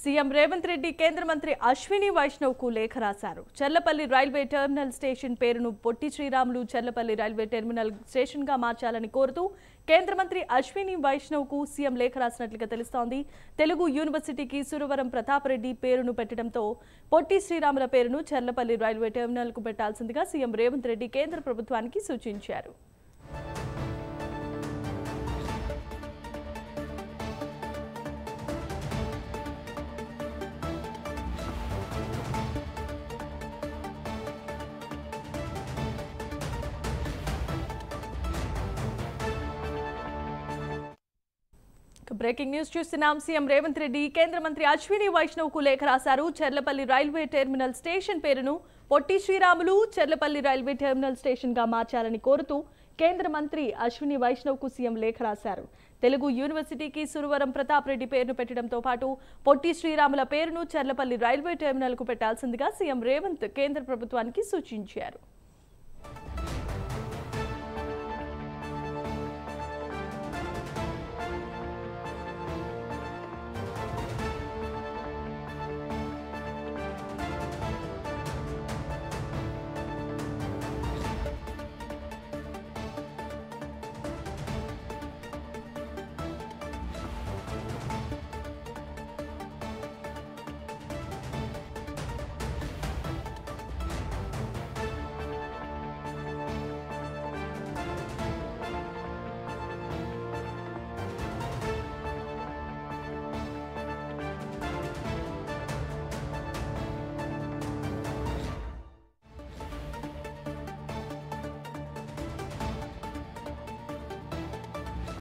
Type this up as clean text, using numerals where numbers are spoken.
CM Revanth Reddy కేంద్ర మంత్రి అశ్విని వైష్ణవ్ కు లేఖ రాశారు. చర్లపల్లి రైల్వే టెర్మినల్ స్టేషన్ పేరును Potti Sriramulu Cherlapally railway terminal station గా మార్చాలని కోరుతూ కేంద్ర మంత్రి అశ్విని వైష్ణవ్ కు సీఎం లేఖ రాసినట్లుగా తెలుస్తోంది. తెలుగు యూనివర్సిటీకి సురవరం ప్రతాప్ రెడ్డి పేరును పెట్టడంతో పొట్టి శ్రీరాముల పేరును చర్లపల్లి రైల్వే టెర్మినల్ కు పెట్టాల్సిందిగా సీఎం రేవంత్ రెడ్డి కేంద్ర ప్రభుత్వానికి సూచించారు. బ్రేకింగ్ న్యూస్ చూస్తున్నాం. సీఎం రేవంత్ రెడ్డి కేంద్ర మంత్రి అశ్విని వైష్ణవ్ కు లేఖ రాశారు. చర్లపల్లి రైల్వే టెర్మినల్ స్టేషన్ పేరును Potti Sriramulu Cherlapally railway terminal station గా మార్చాలని కోరుతూ కేంద్ర మంత్రి అశ్విని వైష్ణవ్ కు సీఎం లేఖ రాశారు. తెలుగు యూనివర్సిటీకి సురవరం ప్రతాప్ రెడ్డి పేరును పెట్టడంతో పాటు పొట్టి శ్రీరాముల పేరును చర్లపల్లి రైల్వే టెర్మినల్ కు పెట్టాల్సిందిగా సీఎం రేవంత్ కేంద్ర ప్రభుత్వానికి సూచించారు.